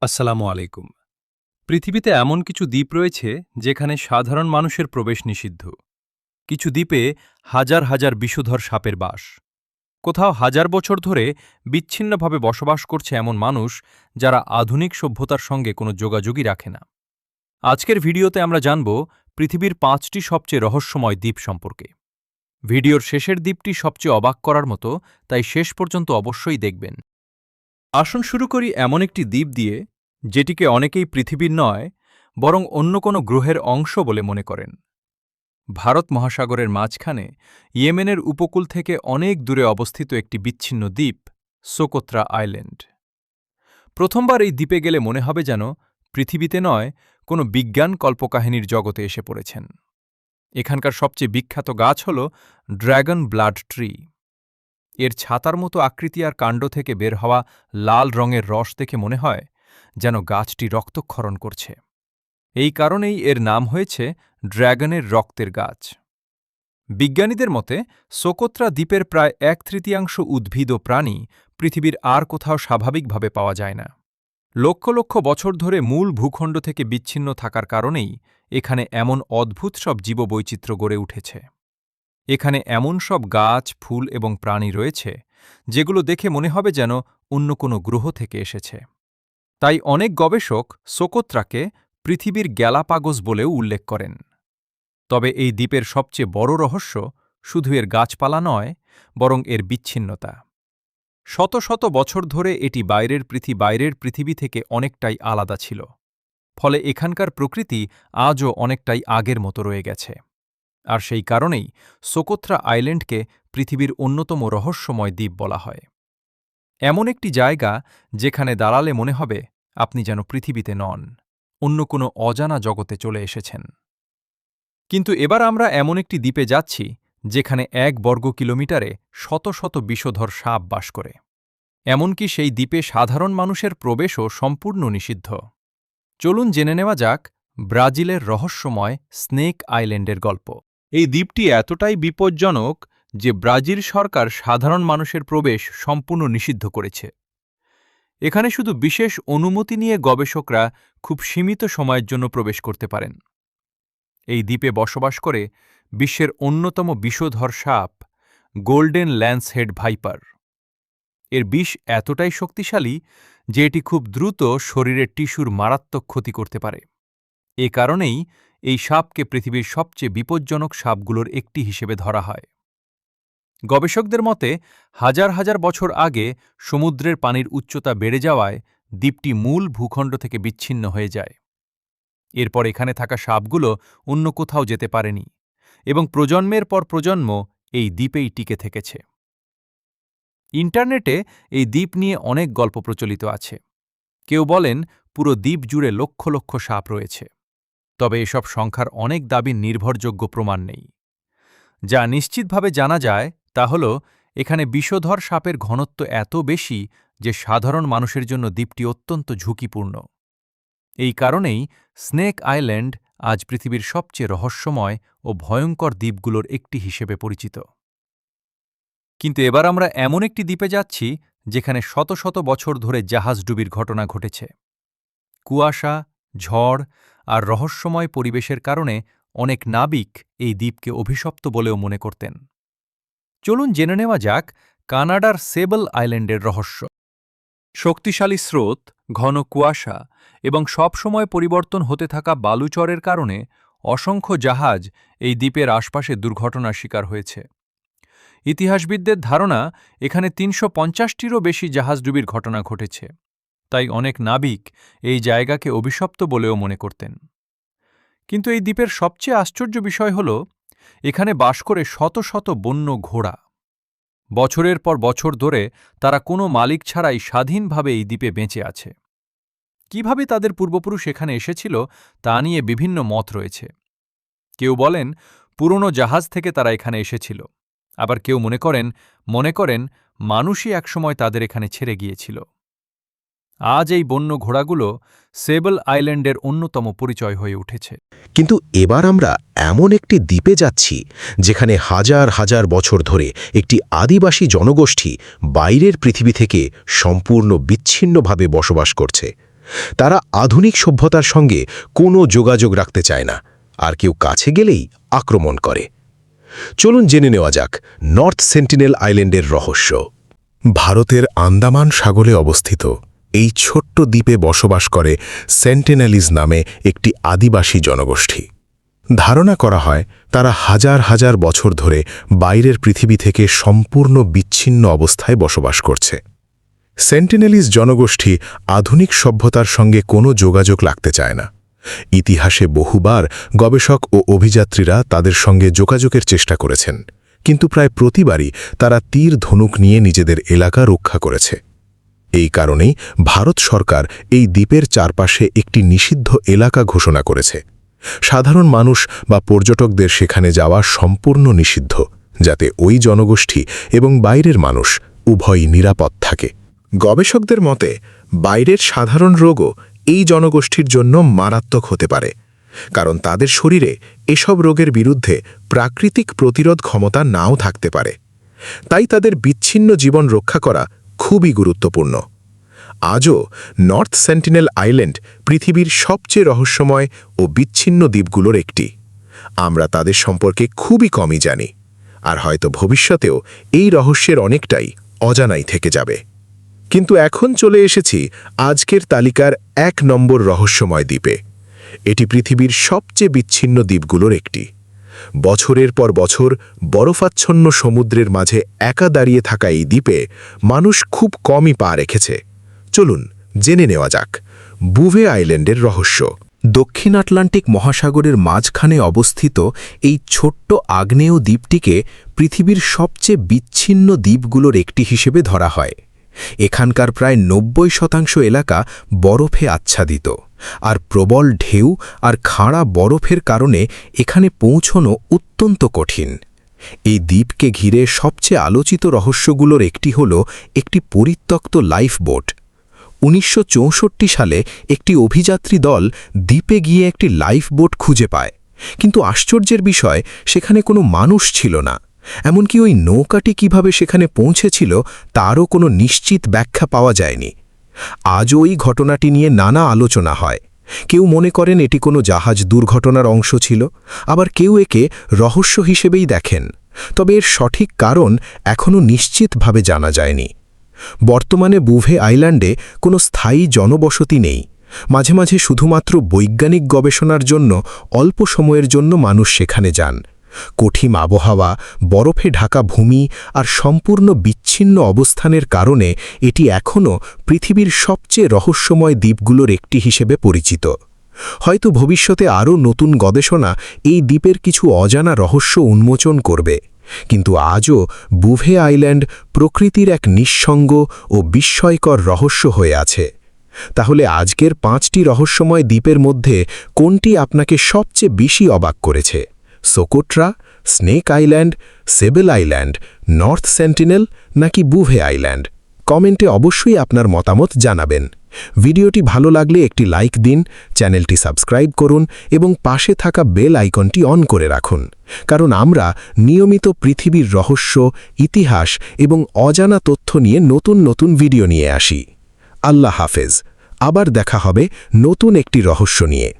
আসসালামু আলাইকুম। পৃথিবীতে এমন কিছু দ্বীপ রয়েছে যেখানে সাধারণ মানুষের প্রবেশ নিষিদ্ধ। কিছু দ্বীপে হাজার হাজার বিষধর সাপের বাস। কোথাও হাজার বছর ধরে বিচ্ছিন্নভাবে বসবাস করছে এমন মানুষ যারা আধুনিক সভ্যতার সঙ্গে কোনো যোগাযোগই রাখে না। আজকের ভিডিওতে আমরা জানব পৃথিবীর ৫টি সবচেয়ে রহস্যময় দ্বীপ সম্পর্কে। ভিডিওর শেষের দ্বীপটি সবচেয়ে অবাক করার মতো, তাই শেষ পর্যন্ত অবশ্যই দেখবেন। আসুন শুরু করি এমন একটি দ্বীপ দিয়ে যেটিকে অনেকেই পৃথিবীর নয় বরং অন্য কোনো গ্রহের অংশ বলে মনে করেন। ভারত মহাসাগরের মাঝখানে ইয়েমেনের উপকূল থেকে অনেক দূরে অবস্থিত একটি বিচ্ছিন্ন দ্বীপ, সোকোত্রা আইল্যান্ড। প্রথমবার এই দ্বীপে গেলে মনে হবে যেন পৃথিবীতে নয়, কোনো বিজ্ঞান কল্পকাহিনীর জগতে এসে পড়েছেন। এখানকার সবচেয়ে বিখ্যাত গাছ হল ড্র্যাগন ব্লাড ট্রি। এর ছাতার মতো আকৃতি আর কাণ্ড থেকে বের হওয়া লাল রঙের রস দেখে মনে হয় যেন গাছটি রক্তক্ষরণ করছে। এই কারণেই এর নাম হয়েছে ড্র্যাগনের রক্তের গাছ। বিজ্ঞানীদের মতে সোকোত্রা দ্বীপের প্রায় 1/3 উদ্ভিদ ও প্রাণী পৃথিবীর আর কোথাও স্বাভাবিকভাবে পাওয়া যায় না। লক্ষ লক্ষ বছর ধরে মূল ভূখণ্ড থেকে বিচ্ছিন্ন থাকার কারণেই এখানে এমন অদ্ভুত সব জীববৈচিত্র্য গড়ে উঠেছে। এখানে এমন সব গাছ, ফুল এবং প্রাণী রয়েছে যেগুলো দেখে মনে হবে যেন অন্য কোনো গ্রহ থেকে এসেছে। তাই অনেক গবেষক সোকোত্রাকে পৃথিবীর গ্যালাপাগোস বলেও উল্লেখ করেন। তবে এই দ্বীপের সবচেয়ে বড় রহস্য শুধু এর গাছপালা নয়, বরং এর বিচ্ছিন্নতা। শত শত বছর ধরে এটি বাইরের পৃথিবী থেকে অনেকটাই আলাদা ছিল। ফলে এখানকার প্রকৃতি আজও অনেকটাই আগের মতো রয়ে গেছে। আর সেই কারণেই সোকোত্রা আইল্যান্ডকে পৃথিবীর অন্যতম রহস্যময় দ্বীপ বলা হয়। এমন একটি জায়গা যেখানে দাঁড়ালে মনে হবে আপনি যেন পৃথিবীতে নন, অন্য কোনো অজানা জগতে চলে এসেছেন। কিন্তু এবার আমরা এমন একটি দ্বীপে যাচ্ছি যেখানে 1 বর্গ কিলোমিটারে শত শত বিষধর সাপ বাস করে। এমনকি সেই দ্বীপে সাধারণ মানুষের প্রবেশও সম্পূর্ণ নিষিদ্ধ। চলুন জেনে নেওয়া যাক ব্রাজিলের রহস্যময় স্নেক আইল্যান্ডের গল্প। এই দ্বীপটি এতটাই বিপজ্জনক যে ব্রাজিল সরকার সাধারণ মানুষের প্রবেশ সম্পূর্ণ নিষিদ্ধ করেছে। এখানে শুধু বিশেষ অনুমতি নিয়ে গবেষকরা খুব সীমিত সময়ের জন্য প্রবেশ করতে পারেন। এই দ্বীপে বসবাস করে বিশ্বের অন্যতম বিষধর সাপ গোল্ডেন ল্যান্সহেড ভাইপার। এর বিষ এতটাই শক্তিশালী যে এটি খুব দ্রুত শরীরের টিস্যুর মারাত্মক ক্ষতি করতে পারে। এ কারণেই এই সাপকে পৃথিবীর সবচেয়ে বিপজ্জনক সাপগুলোর একটি হিসেবে ধরা হয়। গবেষকদের মতে হাজার হাজার বছর আগে সমুদ্রের পানির উচ্চতা বেড়ে যাওয়ায় দ্বীপটি মূল ভূখণ্ড থেকে বিচ্ছিন্ন হয়ে যায়। এরপর এখানে থাকা সাপগুলো অন্য কোথাও যেতে পারেনি এবং প্রজন্মের পর প্রজন্ম এই দ্বীপেই টিকে থেকেছে। ইন্টারনেটে এই দ্বীপ নিয়ে অনেক গল্প প্রচলিত আছে। কেউ বলেন পুরো দ্বীপ জুড়ে লক্ষ লক্ষ সাপ রয়েছে। তবে এসব সংখ্যার অনেক দাবির নির্ভরযোগ্য প্রমাণ নেই। যা নিশ্চিতভাবে জানা যায় তা হল এখানে বিষধর সাপের ঘনত্ব এত বেশি যে সাধারণ মানুষের জন্য দ্বীপটি অত্যন্ত ঝুঁকিপূর্ণ। এই কারণেই স্নেক আইল্যান্ড আজ পৃথিবীর সবচেয়ে রহস্যময় ও ভয়ঙ্কর দ্বীপগুলোর একটি হিসেবে পরিচিত। কিন্তু এবার আমরা এমন একটি দ্বীপে যাচ্ছি যেখানে শত শত বছর ধরে জাহাজডুবির ঘটনা ঘটেছে। কুয়াশা, ঝড় আর রহস্যময় পরিবেশের কারণে অনেক নাবিক এই দ্বীপকে অভিশপ্ত বলেও মনে করতেন। চলুন জেনে নেওয়া যাক কানাডার সেবল আইল্যান্ডের রহস্য। শক্তিশালী স্রোত, ঘন কুয়াশা এবং সবসময় পরিবর্তন হতে থাকা বালুচরের কারণে অসংখ্য জাহাজ এই দ্বীপের আশপাশে দুর্ঘটনার শিকার হয়েছে। ইতিহাসবিদদের ধারণা এখানে ৩৫০টিরও বেশি জাহাজডুবির ঘটনা ঘটেছে। তাই অনেক নাবিক এই জায়গাকে অভিশপ্ত বলেও মনে করতেন। কিন্তু এই দ্বীপের সবচেয়ে আশ্চর্য বিষয় হল এখানে বাস করে শত শত বন্য ঘোড়া। বছরের পর বছর ধরে তারা কোনো মালিক ছাড়াই স্বাধীনভাবে এই দ্বীপে বেঁচে আছে। কিভাবে তাদের পূর্বপুরুষ এখানে এসেছিল তা নিয়ে বিভিন্ন মত রয়েছে। কেউ বলেন পুরনো জাহাজ থেকে তারা এখানে এসেছিল, আবার কেউ মনে করেন মানুষই একসময় তাদের এখানে ছেড়ে গিয়েছিল। আজ এই বন্য ঘোড়াগুলো সেবল আইল্যান্ডের অন্যতম পরিচয় হয়ে উঠেছে। কিন্তু এবার আমরা এমন একটি দ্বীপে যাচ্ছি যেখানে হাজার হাজার বছর ধরে একটি আদিবাসী জনগোষ্ঠী বাইরের পৃথিবী থেকে সম্পূর্ণ বিচ্ছিন্নভাবে বসবাস করছে। তারা আধুনিক সভ্যতার সঙ্গে কোনো যোগাযোগ রাখতে চায় না, আর কেউ কাছে গেলেই আক্রমণ করে। চলুন জেনে নেওয়া যাক নর্থ সেন্টিনেল আইল্যান্ডের রহস্য। ভারতের আন্দামান সাগরে অবস্থিত এই ছোট্ট দ্বীপে বসবাস করে সেন্টিনেলিজ নামে একটি আদিবাসী জনগোষ্ঠী। ধারণা করা হয় তারা হাজার হাজার বছর ধরে বাইরের পৃথিবী থেকে সম্পূর্ণ বিচ্ছিন্ন অবস্থায় বসবাস করছে। সেন্টিনেলিজ জনগোষ্ঠী আধুনিক সভ্যতার সঙ্গে কোনো যোগাযোগ রাখতে চায় না। ইতিহাসে বহুবার গবেষক ও অভিযাত্রীরা তাদের সঙ্গে যোগাযোগের চেষ্টা করেছেন, কিন্তু প্রায় প্রতিবারই তারা তীর ধনুক নিয়ে নিজেদের এলাকা রক্ষা করেছে। এই কারণেই ভারত সরকার এই দ্বীপের চারপাশে একটি নিষিদ্ধ এলাকা ঘোষণা করেছে। সাধারণ মানুষ বা পর্যটকদের সেখানে যাওয়া সম্পূর্ণ নিষিদ্ধ, যাতে ওই জনগোষ্ঠী এবং বাইরের মানুষ উভয়ই নিরাপদ থাকে। গবেষকদের মতে বাইরের সাধারণ রোগও এই জনগোষ্ঠীর জন্য মারাত্মক হতে পারে, কারণ তাদের শরীরে এসব রোগের বিরুদ্ধে প্রাকৃতিক প্রতিরোধ ক্ষমতা নাও থাকতে পারে। তাই তাদের বিচ্ছিন্ন জীবন রক্ষা করা খুবই গুরুত্বপূর্ণ। আজও নর্থ সেন্টিনেল আইল্যান্ড পৃথিবীর সবচেয়ে রহস্যময় ও বিচ্ছিন্ন দ্বীপগুলোর একটি। আমরা তাদের সম্পর্কে খুবই কমই জানি, আর হয়তো ভবিষ্যতেও এই রহস্যের অনেকটাই অজানাই থেকে যাবে। কিন্তু এখন চলে এসেছি আজকের তালিকার 1 নম্বর রহস্যময় দ্বীপে। এটি পৃথিবীর সবচেয়ে বিচ্ছিন্ন দ্বীপগুলোর একটি। বছরের পর বছর বরফাচ্ছন্ন সমুদ্রের মাঝে একা দাঁড়িয়ে থাকা এই দ্বীপে মানুষ খুব কমই পা রেখেছে। চলুন জেনে নেওয়া যাক বুভে আইল্যান্ডের রহস্য। দক্ষিণ আটলান্টিক মহাসাগরের মাঝখানে অবস্থিত এই ছোট্ট আগ্নেয় দ্বীপটিকে পৃথিবীর সবচেয়ে বিচ্ছিন্ন দ্বীপগুলোর একটি হিসেবে ধরা হয়। এখানকার প্রায় 90% এলাকা বরফে আচ্ছাদিত, আর প্রবল ঢেউ আর খাড়া বরফের কারণে এখানে পৌঁছনো অত্যন্ত কঠিন। এই দ্বীপকে ঘিরে সবচেয়ে আলোচিত রহস্যগুলোর একটি হল একটি পরিত্যক্ত লাইফবোট। 1964 সালে একটি অভিযাত্রী দল দ্বীপে গিয়ে একটি লাইফবোট খুঁজে পায়, কিন্তু আশ্চর্যের বিষয় সেখানে কোনো মানুষ ছিল না। এমনকি ওই নৌকাটি কিভাবে সেখানে পৌঁছেছিল তারও কোনো নিশ্চিত ব্যাখ্যা পাওয়া যায়নি। আজও এই ঘটনাটি নিয়ে নানা আলোচনা হয়। কেউ মনে করেন এটি কোনো জাহাজ দুর্ঘটনার অংশ ছিল, আবার কেউ একে রহস্য হিসেবেই দেখেন। তবে এর সঠিক কারণ এখনও নিশ্চিতভাবে জানা যায়নি। বর্তমানে বুভে আইল্যান্ডে কোনো স্থায়ী জনবসতি নেই। মাঝে মাঝে শুধুমাত্র বৈজ্ঞানিক গবেষণার জন্য অল্প সময়ের জন্য মানুষ সেখানে যান। কঠিন আবহাওয়া, বরফে ঢাকা ভূমি আর সম্পূর্ণ বিচ্ছিন্ন অবস্থানের কারণে এটি এখনও পৃথিবীর সবচেয়ে রহস্যময় দ্বীপগুলোর একটি হিসেবে পরিচিত। হয়তো ভবিষ্যতে আরও নতুন গবেষণা এই দ্বীপের কিছু অজানা রহস্য উন্মোচন করবে, কিন্তু আজও বুভে আইল্যান্ড প্রকৃতির এক নিঃসঙ্গ ও বিস্ময়কর রহস্য হয়ে আছে। তাহলে আজকের 5টি রহস্যময় দ্বীপের মধ্যে কোনটি আপনাকে সবচেয়ে বেশি অবাক করেছে? Socotra, snake island, Sable island, North Sentinel নাকি বুভে আইল্যান্ড? কমেন্টে অবশ্যই আপনার মতামত জানাবেন। ভিডিওটি ভালো লাগলে একটি লাইক দিন, চ্যানেলটি সাবস্ক্রাইব করুন এবং পাশে থাকা বেল আইকনটি অন করে রাখুন, কারণ আমরা নিয়মিত পৃথিবীর রহস্য, ইতিহাস এবং অজানা তথ্য নিয়ে নতুন নতুন ভিডিও নিয়ে আসি। আল্লাহ হাফেজ। আবার দেখা হবে নতুন একটি রহস্য নিয়ে।